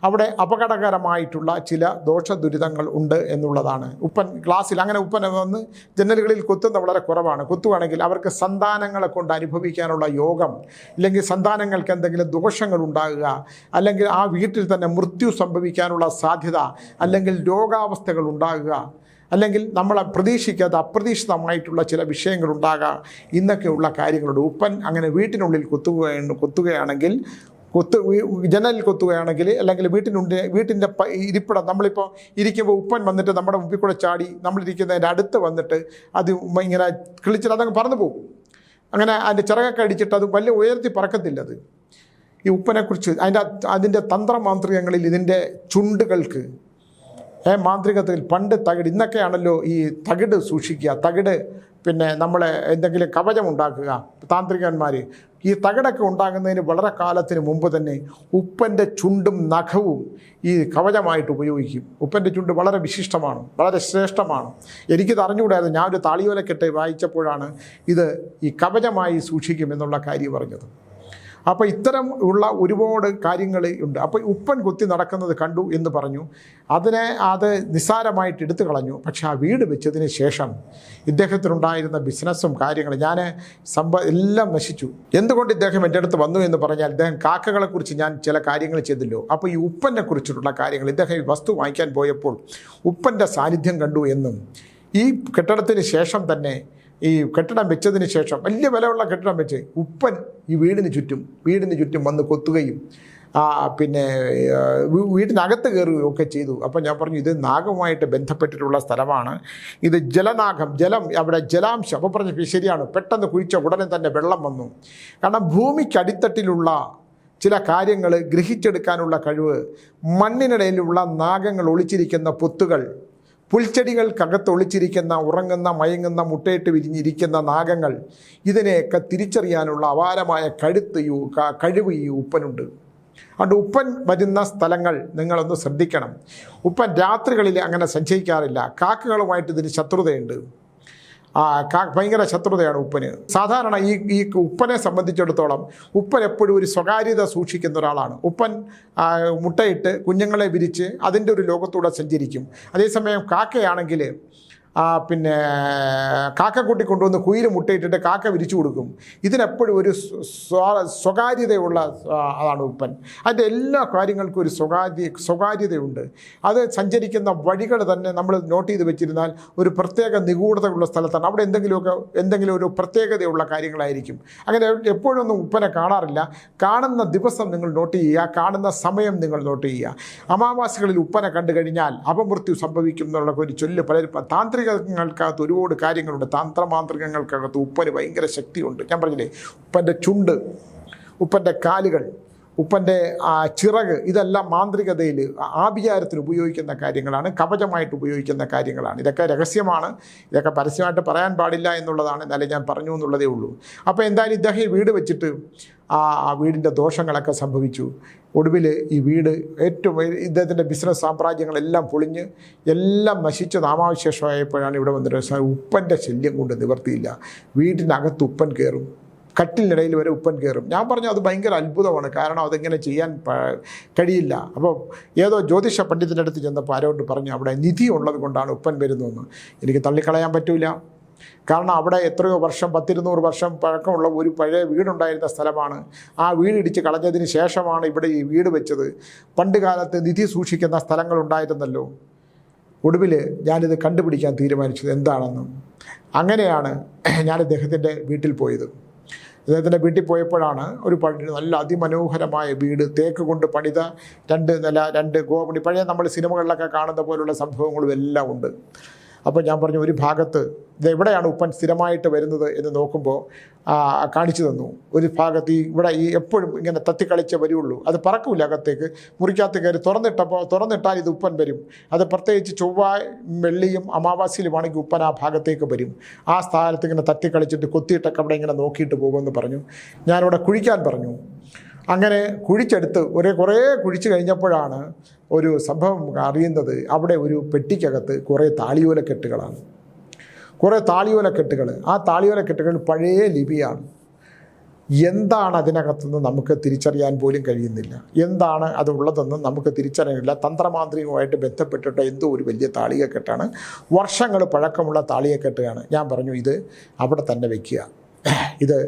അവിടെ അപകടകരമായിട്ടുള്ള ചില ദോഷദുരിതങ്ങൾ ഉണ്ട് എന്നുള്ളതാണ്. ഗ്ലാസ്സിൽ അങ്ങനെ ഉപ്പനെ വന്ന് ജനലുകളിൽ കൊത്തുന്ന വളരെ കുറവാണ്. കൊത്തുകയാണെങ്കിൽ അവർക്ക് സന്താനങ്ങളെ കൊണ്ട് അനുഭവിക്കാനുള്ള യോഗം, ഇല്ലെങ്കിൽ സന്താനങ്ങൾക്ക് എന്തെങ്കിലും ദോഷങ്ങൾ ഉണ്ടാകുക, അല്ലെങ്കിൽ ആ വീട്ടിൽ തന്നെ മൃത്യു സംഭവിക്കാനുള്ള സാധ്യത, അല്ലെങ്കിൽ രോഗാവസ്ഥകൾ ഉണ്ടാകുക, അല്ലെങ്കിൽ നമ്മൾ പ്രതീക്ഷിക്കാത്ത അപ്രതീക്ഷിതമായിട്ടുള്ള ചില വിഷയങ്ങളുണ്ടാകാം. ഇന്നൊക്കെയുള്ള കാര്യങ്ങളുണ്ട്. ഉപ്പൻ അങ്ങനെ വീട്ടിനുള്ളിൽ കൊത്തുകയാണെങ്കിൽ ജനലിൽ കൊത്തുകയാണെങ്കിൽ, അല്ലെങ്കിൽ വീട്ടിൻ്റെ ഇരിപ്പിടം നമ്മളിപ്പോൾ ഇരിക്കുമ്പോൾ ഉപ്പൻ വന്നിട്ട് നമ്മുടെ മുമ്പിൽ കൂടെ ചാടി നമ്മളിരിക്കുന്നതിൻ്റെ അടുത്ത് വന്നിട്ട് അത് ഇങ്ങനെ കിളിച്ചിട്ട് അതങ്ങ് പറന്നു പോകും. അങ്ങനെ അതിൻ്റെ ചിറകൊക്കെ അടിച്ചിട്ട് അത് വലിയ ഉയർത്തി പറക്കത്തില്ല. അത് ഈ ഉപ്പനെക്കുറിച്ച് അതിൻ്റെ തന്ത്രമാന്ത്രികങ്ങളിൽ ഇതിൻ്റെ ചുണ്ടുകൾക്ക് മാന്ത്രികത്തിൽ പണ്ട് തകിട്, ഇന്നൊക്കെയാണല്ലോ ഈ തകിട് സൂക്ഷിക്കുക, തകിട് നമ്മൾ എന്തെങ്കിലും കവചമുണ്ടാക്കുക താന്ത്രികന്മാർ. ഈ തകിടൊക്കെ ഉണ്ടാകുന്നതിന് വളരെ കാലത്തിന് മുമ്പ് തന്നെ ഉപ്പൻ്റെ ചുണ്ടും നഖവും ഈ കവചമായിട്ട് ഉപയോഗിക്കും. ഉപ്പൻ്റെ ചുണ്ട് വളരെ വിശിഷ്ടമാണ്, വളരെ ശ്രേഷ്ഠമാണ്. എനിക്കിത് അറിഞ്ഞുകൂടായിരുന്നു. ഞാനൊരു താളിയോലക്കെട്ട് വായിച്ചപ്പോഴാണ് ഈ കവചമായി സൂക്ഷിക്കുമെന്നുള്ള കാര്യം പറഞ്ഞത്. അപ്പോൾ ഇത്തരം ഉള്ള ഒരുപാട് കാര്യങ്ങൾ ഉണ്ട്. അപ്പോൾ ഉപ്പൻ കൊത്തി നടക്കുന്നത് കണ്ടു എന്ന് പറഞ്ഞു. അത് നിസ്സാരമായിട്ട് എടുത്തു കളഞ്ഞു. പക്ഷേ ആ വീട് വെച്ചതിന് ശേഷം ഇദ്ദേഹത്തിനുണ്ടായിരുന്ന ബിസിനസ്സും കാര്യങ്ങളും എല്ലാം നശിച്ചു. എന്തുകൊണ്ട് ഇദ്ദേഹം എൻ്റെ അടുത്ത് വന്നു എന്ന് പറഞ്ഞാൽ, ഇദ്ദേഹം കാക്കകളെക്കുറിച്ച് ഞാൻ ചില കാര്യങ്ങൾ ചെയ്തല്ലോ. അപ്പോൾ ഈ ഉപ്പനെ കുറിച്ചിട്ടുള്ള കാര്യങ്ങൾ, ഇദ്ദേഹം ഈ വസ്തു വാങ്ങിക്കാൻ പോയപ്പോൾ ഉപ്പൻ്റെ സാന്നിധ്യം കണ്ടു എന്നും, ഈ കെട്ടിടത്തിന് ശേഷം തന്നെ ഈ കെട്ടിടം വെച്ചതിന് ശേഷം വലിയ വിലയുള്ള കെട്ടിടം വെച്ച് ഉപ്പൻ ഈ വീടിന് ചുറ്റും വന്ന് കൊത്തുകയും പിന്നെ വീട്ടിനകത്ത് കയറുകയൊക്കെ ചെയ്തു. അപ്പം ഞാൻ പറഞ്ഞു ഇത് നാഗവുമായിട്ട് ബന്ധപ്പെട്ടിട്ടുള്ള സ്ഥലമാണ്, ഇത് ജലനാഗം, ജലം, അവിടെ ജലാംശം. അപ്പോൾ പറഞ്ഞു ശരിയാണ്, പെട്ടെന്ന് കുഴിച്ച ഉടനെ തന്നെ വെള്ളം വന്നു. കാരണം ഭൂമിക്കടിത്തട്ടിലുള്ള ചില കാര്യങ്ങൾ ഗ്രഹിച്ചെടുക്കാനുള്ള കഴിവ്, മണ്ണിനിടയിലുള്ള നാഗങ്ങൾ ഒളിച്ചിരിക്കുന്ന പൊത്തുകൾ, പുൽച്ചെടികൾക്കകത്ത് ഒളിച്ചിരിക്കുന്ന ഉറങ്ങുന്ന മയങ്ങുന്ന മുട്ടയിട്ട് വിരിഞ്ഞിരിക്കുന്ന നാഗങ്ങൾ, ഇതിനെയൊക്കെ തിരിച്ചറിയാനുള്ള അപാരമായ കഴിവ് ഈ ഉപ്പനുണ്ട്. അതുകൊണ്ട് ഉപ്പൻ വരുന്ന സ്ഥലങ്ങൾ നിങ്ങളൊന്ന് ശ്രദ്ധിക്കണം. ഉപ്പൻ രാത്രികളിൽ അങ്ങനെ സഞ്ചരിക്കാറില്ല. കാക്കകളുമായിട്ട് ഇതിന് ശത്രുതയുണ്ട്. ഭയങ്കര ശത്രുതയാണ് ഉപ്പന്. സാധാരണ ഈ ഉപ്പനെ സംബന്ധിച്ചിടത്തോളം ഉപ്പൻ എപ്പോഴും ഒരു സ്വകാര്യത സൂക്ഷിക്കുന്ന ഒരാളാണ്. ഉപ്പൻ മുട്ടയിട്ട് കുഞ്ഞുങ്ങളെ വിരിച്ച് അതിൻ്റെ ഒരു ലോകത്തൂടെ സഞ്ചരിക്കും. അതേസമയം കാക്കയാണെങ്കിൽ പിന്നെ കാക്കക്കുട്ടി കൊണ്ടുവന്ന് കുയിൽ മുട്ടയിട്ടിട്ട് കാക്ക വിരിച്ചു കൊടുക്കും. ഇതിനെപ്പോഴും ഒരു സ്വകാര്യതയുള്ള അതാണ് ഉപ്പൻ. അതിൻ്റെ എല്ലാ കാര്യങ്ങൾക്കും ഒരു സ്വകാര്യതയുണ്ട്. അത് സഞ്ചരിക്കുന്ന വഴികൾ തന്നെ നമ്മൾ നോട്ട് ചെയ്ത് വെച്ചിരുന്നാൽ ഒരു പ്രത്യേക നിഗൂഢതയുള്ള സ്ഥലത്താണ്. അവിടെ എന്തെങ്കിലും ഒരു പ്രത്യേകതയുള്ള കാര്യങ്ങളായിരിക്കും. അങ്ങനെ എപ്പോഴൊന്നും ഉപ്പനെ കാണാറില്ല. കാണുന്ന ദിവസം നിങ്ങൾ നോട്ട് ചെയ്യുക, കാണുന്ന സമയം നിങ്ങൾ നോട്ട് ചെയ്യുക. അമാവാസികളിൽ ഉപ്പനെ കണ്ടു കഴിഞ്ഞാൽ അപമൃത്യു സംഭവിക്കും എന്നുള്ള ഒരു ചൊല്ല് പലരും താന്ത്രികങ്ങൾക്കകത്ത് ഒരുപാട് കാര്യങ്ങളുണ്ട്. താന്ത്രമാന്ത്രികങ്ങൾക്കകത്ത് ഉപ്പന് ഭയങ്കര ശക്തിയുണ്ട്. ഞാൻ പറഞ്ഞില്ലേ, ഉപ്പൻ്റെ ചുണ്ട്, ഉപ്പൻ്റെ കാലുകൾ, ഉപ്പൻ്റെ ചിറക്, ഇതെല്ലാം മാന്ത്രികതയിൽ ആഭിചാരത്തിന് ഉപയോഗിക്കുന്ന കാര്യങ്ങളാണ്, കവചമായിട്ട് ഉപയോഗിക്കുന്ന കാര്യങ്ങളാണ്. ഇതൊക്കെ രഹസ്യമാണ്, ഇതൊക്കെ പരസ്യമായിട്ട് പറയാൻ പാടില്ല എന്നുള്ളതാണ്. എന്നാലും ഞാൻ പറഞ്ഞു എന്നുള്ളതേ ഉള്ളൂ. അപ്പോൾ എന്തായാലും ഇദ്ദേഹം ഈ വീട് വെച്ചിട്ട് ആ വീടിൻ്റെ ദോഷങ്ങളൊക്കെ സംഭവിച്ചു. ഒടുവിൽ ഈ വീട് ഏറ്റവും ഇദ്ദേഹത്തിൻ്റെ ബിസിനസ് സാമ്രാജ്യങ്ങളെല്ലാം പൊളിഞ്ഞ് എല്ലാം നശിച്ച് നാമാവിശേഷമായപ്പോഴാണ് ഇവിടെ വന്നിട്ട് ഉപ്പൻ്റെ ശല്യം കൊണ്ട് നിവർത്തിയില്ല. വീട്ടിനകത്ത് ഉപ്പൻ കയറും, കട്ടിലിനിടയിൽ വരെ ഉപ്പൻ കയറും. ഞാൻ പറഞ്ഞു അത് ഭയങ്കര അത്ഭുതമാണ്. കാരണം അതെങ്ങനെ ചെയ്യാൻ കഴിയില്ല. അപ്പോൾ ഏതോ ജ്യോതിഷ പണ്ഡിതൻ്റെ അടുത്ത് ചെന്നപ്പോൾ ആരോട് പറഞ്ഞു അവിടെ നിധി ഉള്ളത് കൊണ്ടാണ് ഉപ്പൻ വരുന്നതെന്ന്. എനിക്ക് തള്ളിക്കളയാൻ പറ്റില്ല. കാരണം അവിടെ എത്രയോ വർഷം, 100-200 വർഷം പഴക്കമുള്ള ഒരു പഴയ വീടുണ്ടായിരുന്ന സ്ഥലമാണ്. ആ വീടിടിച്ച് കളഞ്ഞതിന് ശേഷമാണ് ഇവിടെ ഈ വീട് വെച്ചത്. പണ്ട് കാലത്ത് നിധി സൂക്ഷിക്കുന്ന സ്ഥലങ്ങളുണ്ടായിരുന്നല്ലോ. ഒടുവിൽ ഞാനിത് കണ്ടുപിടിക്കാൻ തീരുമാനിച്ചത് എന്താണെന്ന്. അങ്ങനെയാണ് ഞാൻ ഇദ്ദേഹത്തിൻ്റെ വീട്ടിൽ പോയത്. ഇദ്ദേഹത്തിൻ്റെ വീട്ടിൽ പോയപ്പോഴാണ് ഒരു നല്ല അതിമനോഹരമായ വീട്, തേക്ക് കൊണ്ട് പണിത 2 നില 2 ഗോപണി, പഴയ നമ്മൾ സിനിമകളിലൊക്കെ കാണുന്ന പോലുള്ള സംഭവങ്ങളും എല്ലാം ഉണ്ട്. അപ്പോൾ ഞാൻ പറഞ്ഞു ഒരു ഭാഗത്ത് ഇതെവിടെയാണ് ഉപ്പൻ സ്ഥിരമായിട്ട് വരുന്നത് എന്ന് നോക്കുമ്പോൾ കാണിച്ചു തന്നു. ഒരു ഭാഗത്ത് ഇവിടെ എപ്പോഴും ഇങ്ങനെ തത്തിക്കളിച്ചേ വരുള്ളൂ, അത് പറക്കില്ല അകത്തേക്ക്. മുറിക്കകത്ത് കയറി തുറന്നിട്ടാൽ ഇത് ഉപ്പൻ വരും. അത് പ്രത്യേകിച്ച് ചൊവ്വ വെള്ളിയും അമാവാസിയിലുമാണെങ്കിൽ ഉപ്പൻ ആ ഭാഗത്തേക്ക് വരും. ആ സ്ഥാനത്ത് ഇങ്ങനെ തത്തിക്കളിച്ചിട്ട് കൊത്തിയിട്ടൊക്കെ അവിടെ ഇങ്ങനെ നോക്കിയിട്ട് പോകുമെന്ന് പറഞ്ഞു. ഞാനിവിടെ കുഴിക്കാൻ പറഞ്ഞു. അങ്ങനെ കുഴിച്ചെടുത്ത് കുറേ കുഴിച്ച് കഴിഞ്ഞപ്പോഴാണ് ഒരു സംഭവം അറിയുന്നത്. അവിടെ ഒരു പെട്ടിക്കകത്ത് കുറേ താളിയോലക്കെട്ടുകളാണ്. കുറേ താളിയോലക്കെട്ടുകൾ. ആ താളിയോലക്കെട്ടുകൾ പഴയ ലിപിയാണ്. എന്താണ് അതിനകത്തുനിന്ന് നമുക്ക് തിരിച്ചറിയാൻ പോലും കഴിയുന്നില്ല. എന്താണ് അതുള്ളതെന്ന് നമുക്ക് തിരിച്ചറിയില്ല. തന്ത്രമാന്ത്രികമായിട്ട് ബന്ധപ്പെട്ടിട്ട് എന്തോ ഒരു വലിയ താളികക്കെട്ടാണ്, വർഷങ്ങൾ പഴക്കമുള്ള താളികക്കെട്ടാണ്. ഞാൻ പറഞ്ഞു ഇത് അവിടെ തന്നെ വയ്ക്കുക. ഇത്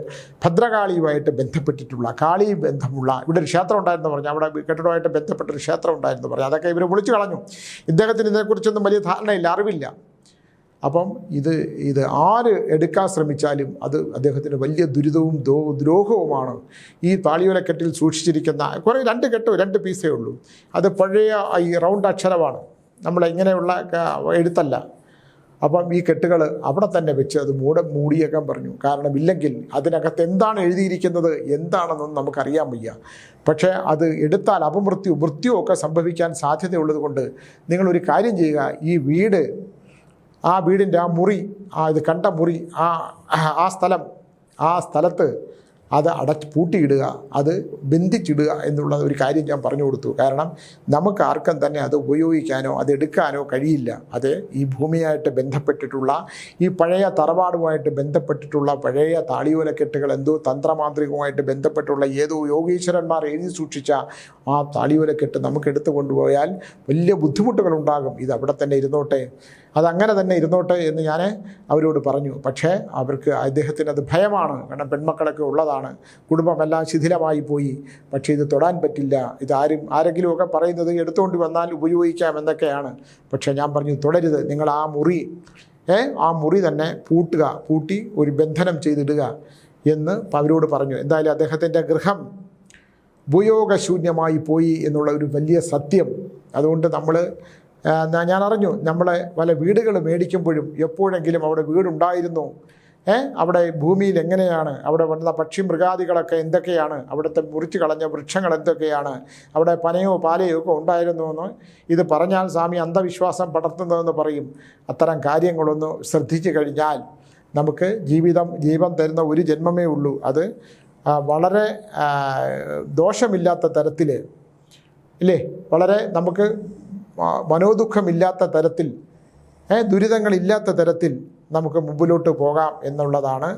ഭദ്രകാളിയുമായിട്ട് ബന്ധപ്പെട്ടിട്ടുള്ള, കാളി ബന്ധമുള്ള, ഇവിടെ ഒരു ക്ഷേത്രം ഉണ്ടായിരുന്നു പറഞ്ഞു, അവിടെ കെട്ടിടമായിട്ട് ബന്ധപ്പെട്ടൊരു ക്ഷേത്രം ഉണ്ടായിരുന്നു പറഞ്ഞു. അതൊക്കെ ഇവർ വിളിച്ചു കളഞ്ഞു. ഇദ്ദേഹത്തിന് ഇതിനെക്കുറിച്ചൊന്നും വലിയ ധാരണയില്ല, അറിവില്ല. അപ്പം ഇത് ആര് എടുക്കാൻ ശ്രമിച്ചാലും അത് അദ്ദേഹത്തിന് വലിയ ദുരിതവും ദ്രോഹവുമാണ്. ഈ താളിയോലക്കെട്ടിൽ സൂക്ഷിച്ചിരിക്കുന്ന കുറേ 2 കെട്ടോ 2 പീസേ ഉള്ളൂ. അത് പഴയ ഈ റൗണ്ട് അക്ഷരമാണ്, നമ്മളിങ്ങനെയുള്ള എഴുത്തല്ല. അപ്പം ഈ കെട്ടുകൾ അവിടെ തന്നെ വെച്ച് അത് മൂടിയേക്കാൻ പറഞ്ഞു. കാരണം ഇല്ലെങ്കിൽ അതിനകത്ത് എന്താണ് എഴുതിയിരിക്കുന്നത് എന്താണെന്നൊന്നും നമുക്കറിയാൻ വയ്യ. പക്ഷേ അത് എടുത്താൽ മൃത്യു ഒക്കെ സംഭവിക്കാൻ സാധ്യതയുള്ളത് കൊണ്ട് നിങ്ങളൊരു കാര്യം ചെയ്യുക. ഈ വീട്, ആ വീടിൻ്റെ ആ മുറി, ഇത് കണ്ട മുറി, ആ സ്ഥലത്ത് അത് പൂട്ടിയിടുക, അത് ബന്ധിച്ചിടുക എന്നുള്ള ഒരു കാര്യം ഞാൻ പറഞ്ഞു കൊടുത്തു. കാരണം നമുക്ക് ആർക്കും തന്നെ അത് ഉപയോഗിക്കാനോ അത് എടുക്കാനോ കഴിയില്ല. അത് ഈ ഭൂമിയായിട്ട് ബന്ധപ്പെട്ടിട്ടുള്ള, ഈ പഴയ തറവാടുമായിട്ട് ബന്ധപ്പെട്ടിട്ടുള്ള പഴയ താളിയോലക്കെട്ടുകൾ, എന്തോ തന്ത്രമാന്ത്രികവുമായിട്ട് ബന്ധപ്പെട്ടുള്ള ഏതോ യോഗീശ്വരന്മാർ എഴുതി സൂക്ഷിച്ച ആ താളിയോലക്കെട്ട് നമുക്ക് എടുത്തു കൊണ്ടുപോയാൽ വലിയ ബുദ്ധിമുട്ടുകളുണ്ടാകും. ഇത് അവിടെ തന്നെ ഇരുന്നോട്ടെ, അതങ്ങനെ തന്നെ ഇരുന്നോട്ടെ എന്ന് ഞാൻ അവരോട് പറഞ്ഞു. പക്ഷേ അവർക്ക്, അദ്ദേഹത്തിന് അത് ഭയമാണ്. കാരണം പെൺമക്കളൊക്കെ ഉള്ളതാണ്, കുടുംബമെല്ലാം ശിഥിലമായി പോയി. പക്ഷേ ഇത് തൊടാൻ പറ്റില്ല, ഇത് ആരെങ്കിലുമൊക്കെ പറയുന്നത് എടുത്തുകൊണ്ട് വന്നാൽ ഉപയോഗിക്കാം എന്നൊക്കെയാണ്. പക്ഷേ ഞാൻ പറഞ്ഞു തുടരുത്, നിങ്ങൾ ആ മുറി തന്നെ പൂട്ടി ഒരു ബന്ധനം ചെയ്തിടുക എന്ന് അവരോട് പറഞ്ഞു. എന്തായാലും അദ്ദേഹത്തിൻ്റെ ഗൃഹം ഉപയോഗശൂന്യമായി പോയി എന്നുള്ള ഒരു വലിയ സത്യം. അതുകൊണ്ട് ഞാൻ അറിഞ്ഞു, നമ്മളെ പല വീടുകൾ മേടിക്കുമ്പോഴും എപ്പോഴെങ്കിലും അവിടെ വീടുണ്ടായിരുന്നു, അവിടെ ഭൂമിയിൽ എങ്ങനെയാണ്, അവിടെ വന്ന പക്ഷി മൃഗാദികളൊക്കെ എന്തൊക്കെയാണ്, അവിടുത്തെ മുറിച്ച് കളഞ്ഞ വൃക്ഷങ്ങൾ എന്തൊക്കെയാണ്, അവിടെ പനയോ പാലയോ ഒക്കെ ഉണ്ടായിരുന്നുവെന്ന് ഇത് പറഞ്ഞാൽ സ്വാമി അന്ധവിശ്വാസം പടർത്തുന്നതെന്ന് പറയും. അത്തരം കാര്യങ്ങളൊന്ന് ശ്രദ്ധിച്ചു കഴിഞ്ഞാൽ നമുക്ക് ജീവൻ തരുന്ന ഒരു ജന്മമേ ഉള്ളൂ. അത് വളരെ ദോഷമില്ലാത്ത തരത്തിൽ ഇല്ലേ, വളരെ നമുക്ക് മനോദുഃഖമില്ലാത്ത തരത്തിൽ, ദുരിതങ്ങളില്ലാത്ത തരത്തിൽ നമുക്ക് മുമ്പിലോട്ട് പോകാം എന്നുള്ളതാണ്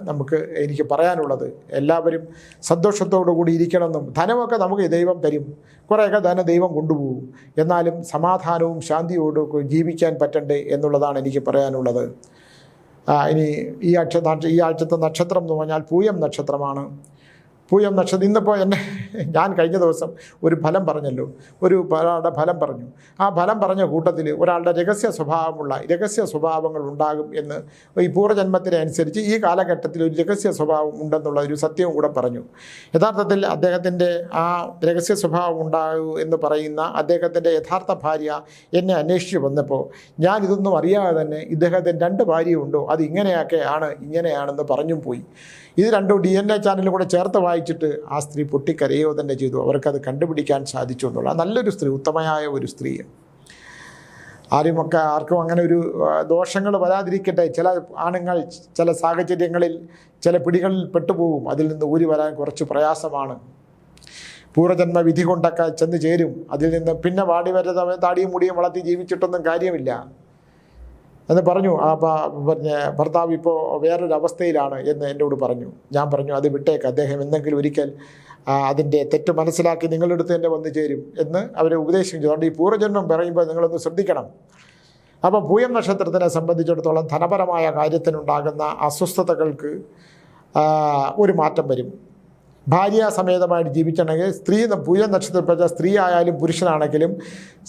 എനിക്ക് പറയാനുള്ളത്. എല്ലാവരും സന്തോഷത്തോടു കൂടി ഇരിക്കണമെന്നും, ധനമൊക്കെ നമുക്ക് ദൈവം തരും, കുറേയൊക്കെ ധനം ദൈവം കൊണ്ടുപോകും, എന്നാലും സമാധാനവും ശാന്തിയോടും ജീവിക്കാൻ പറ്റണ്ടേ എന്നുള്ളതാണ് എനിക്ക് പറയാനുള്ളത്. ഇനി ഈ ആഴ്ചത്തെ നക്ഷത്രം എന്ന് പറഞ്ഞാൽ പൂയം നക്ഷത്രമാണ്. പൂയം നക്ഷത്രം ഇന്നിപ്പോൾ ഞാൻ കഴിഞ്ഞ ദിവസം ഒരു ഫലം പറഞ്ഞല്ലോ, ഒരാളുടെ ഫലം പറഞ്ഞു. ആ ഫലം പറഞ്ഞ കൂട്ടത്തിൽ ഒരാളുടെ രഹസ്യ സ്വഭാവങ്ങൾ ഉണ്ടാകും എന്ന്, ഈ പൂർവ്വജന്മത്തിനെ അനുസരിച്ച് ഈ കാലഘട്ടത്തിൽ ഒരു രഹസ്യ സ്വഭാവം ഉണ്ടെന്നുള്ള ഒരു സത്യവും കൂടെ പറഞ്ഞു. യഥാർത്ഥത്തിൽ അദ്ദേഹത്തിൻ്റെ ആ രഹസ്യ സ്വഭാവം ഉണ്ടാകൂ എന്ന് പറയുന്ന അദ്ദേഹത്തിൻ്റെ യഥാർത്ഥ ഭാര്യ എന്നെ അന്വേഷിച്ച് വന്നപ്പോൾ ഞാൻ ഇതൊന്നും അറിയാതെ തന്നെ ഇദ്ദേഹത്തിന് 2 ഭാര്യയുണ്ടോ, അത് ഇങ്ങനെയാണെന്ന് പറഞ്ഞും പോയി. ഇത് രണ്ടും DNA ചാനലിൽ കൂടെ ചേർത്ത് വായിച്ചിട്ട് ആ സ്ത്രീ പൊട്ടിക്കരയോ തന്നെ ചെയ്തു. അവർക്കത് കണ്ടുപിടിക്കാൻ സാധിച്ചു എന്നുള്ള നല്ലൊരു സ്ത്രീ, ഉത്തമയായ ഒരു സ്ത്രീ. ആർക്കും അങ്ങനെ ഒരു ദോഷങ്ങൾ വരാതിരിക്കട്ടെ. ചില ആണുങ്ങൾ ചില സാഹചര്യങ്ങളിൽ ചില പിടികളിൽ പെട്ടുപോകും, അതിൽ നിന്ന് ഊരി വരാൻ കുറച്ച് പ്രയാസമാണ്. പൂർവ്വജന്മ വിധി കൊണ്ടൊക്കെ ചെന്ന് ചേരും. അതിൽ നിന്ന് പിന്നെ വാടി വരുന്ന താടിയും മുടിയും വളർത്തി ജീവിച്ചിട്ടൊന്നും കാര്യമില്ല എന്ന് പറഞ്ഞു. ഭർത്താവ് ഇപ്പോൾ വേറൊരു അവസ്ഥയിലാണ് എന്ന് എന്നോട് പറഞ്ഞു. ഞാൻ പറഞ്ഞു അത് വിട്ടേക്ക്, അദ്ദേഹം എന്തെങ്കിലും ഒരിക്കൽ അതിൻ്റെ തെറ്റ് മനസ്സിലാക്കി നിങ്ങളുടെ അടുത്ത് തന്നെ വന്നു ചേരും എന്ന് അവരെ ഉപദേശിച്ചു. അതുകൊണ്ട് ഈ പൂർവ്വജന്മം പറയുമ്പോൾ നിങ്ങളൊന്ന് ശ്രദ്ധിക്കണം. അപ്പോൾ പൂയം നക്ഷത്രത്തിനെ സംബന്ധിച്ചിടത്തോളം ധനപരമായ കാര്യത്തിനുണ്ടാകുന്ന അസ്വസ്ഥതകൾക്ക് ഒരു മാറ്റം വരും. ഭാര്യാസമേതമായിട്ട് ജീവിച്ചിട്ടുണ്ടെങ്കിൽ പൂയം നക്ഷത്രപ്പെട്ട സ്ത്രീ ആയാലും പുരുഷനാണെങ്കിലും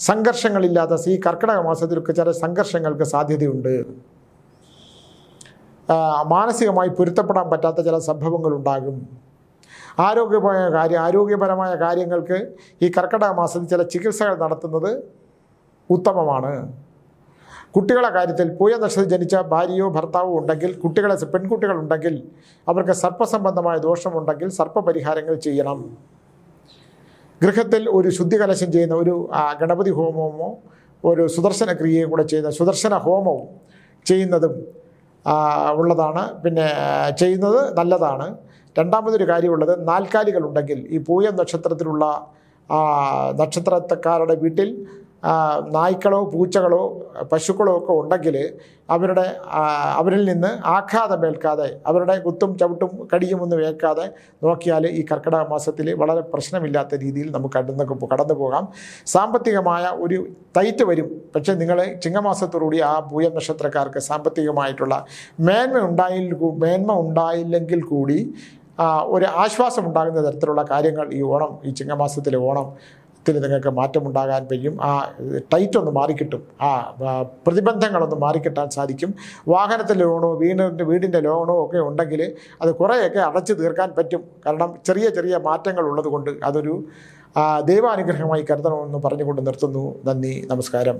സംഘർഷങ്ങളില്ലാത്ത ഈ കർക്കിടക മാസത്തിലൊക്കെ ചില സംഘർഷങ്ങൾക്ക് സാധ്യതയുണ്ട്. മാനസികമായി പൊരുത്തപ്പെടാൻ പറ്റാത്ത ചില സംഭവങ്ങളുണ്ടാകും. ആരോഗ്യപരമായ കാര്യങ്ങൾക്ക് ഈ കർക്കിടക മാസത്തിൽ ചില ചികിത്സകൾ നടത്തുന്നത് ഉത്തമമാണ്. കുട്ടികളുടെ കാര്യത്തിൽ പൂയ നക്ഷത്രത്തിൽ ജനിച്ച ഭാര്യയോ ഭർത്താവോ ഉണ്ടെങ്കിൽ, പെൺകുട്ടികളുണ്ടെങ്കിൽ അവർക്ക് സർപ്പസംബന്ധമായ ദോഷമുണ്ടെങ്കിൽ സർപ്പപരിഹാരങ്ങൾ ചെയ്യണം. ഗൃഹത്തിൽ ഒരു ശുദ്ധികലശം ചെയ്യുന്ന ഒരു ഗണപതി ഹോമമോ ഒരു സുദർശന ക്രിയയും കൂടെ സുദർശന ഹോമവും ചെയ്യുന്നതും ഉള്ളതാണ്. ചെയ്യുന്നത് നല്ലതാണ്. രണ്ടാമതൊരു കാര്യമുള്ളത്, നാൽക്കാലികളുണ്ടെങ്കിൽ ഈ പൂയം നക്ഷത്രത്തിലുള്ള നക്ഷത്രക്കാരുടെ വീട്ടിൽ നായ്ക്കളോ പൂച്ചകളോ പശുക്കളോ ഒക്കെ ഉണ്ടെങ്കിൽ അവരിൽ നിന്ന് ആഘാതമേൽക്കാതെ, അവരുടെ കുത്തും ചവിട്ടും കടിയുമൊന്നും ഏൽക്കാതെ നോക്കിയാൽ ഈ കർക്കിടക മാസത്തിൽ വളരെ പ്രശ്നമില്ലാത്ത രീതിയിൽ നമുക്ക് കടന്നു പോകാം. സാമ്പത്തികമായ ഒരു ടൈറ്റ് വരും. പക്ഷേ നിങ്ങൾ ചിങ്ങമാസത്തോടുകൂടി ആ പൂയം നക്ഷത്രക്കാർക്ക് സാമ്പത്തികമായിട്ടുള്ള മേന്മ ഉണ്ടായില്ലെങ്കിൽ കൂടി ഒരു ആശ്വാസം ഉണ്ടാകുന്ന തരത്തിലുള്ള കാര്യങ്ങൾ ഈ ചിങ്ങമാസത്തിലെ ഓണത്തിന് നിങ്ങൾക്ക് മാറ്റമുണ്ടാകാൻ കഴിയും. ആ ടൈറ്റ് ഒന്ന് മാറിക്കിട്ടും, പ്രതിബന്ധങ്ങളൊന്ന് മാറിക്കിട്ടാൻ സാധിക്കും. വാഹനത്തിൻ്റെ ലോണോ വീടിൻ്റെ ലോണോ ഒക്കെ ഉണ്ടെങ്കിൽ അത് കുറേയൊക്കെ അടച്ചു തീർക്കാൻ പറ്റും. കാരണം ചെറിയ മാറ്റങ്ങൾ ഉള്ളതുകൊണ്ട് അതൊരു ദൈവാനുഗ്രഹമായി കരുതണമെന്ന് പറഞ്ഞുകൊണ്ട് നിർത്തുന്നു. നന്ദി, നമസ്കാരം.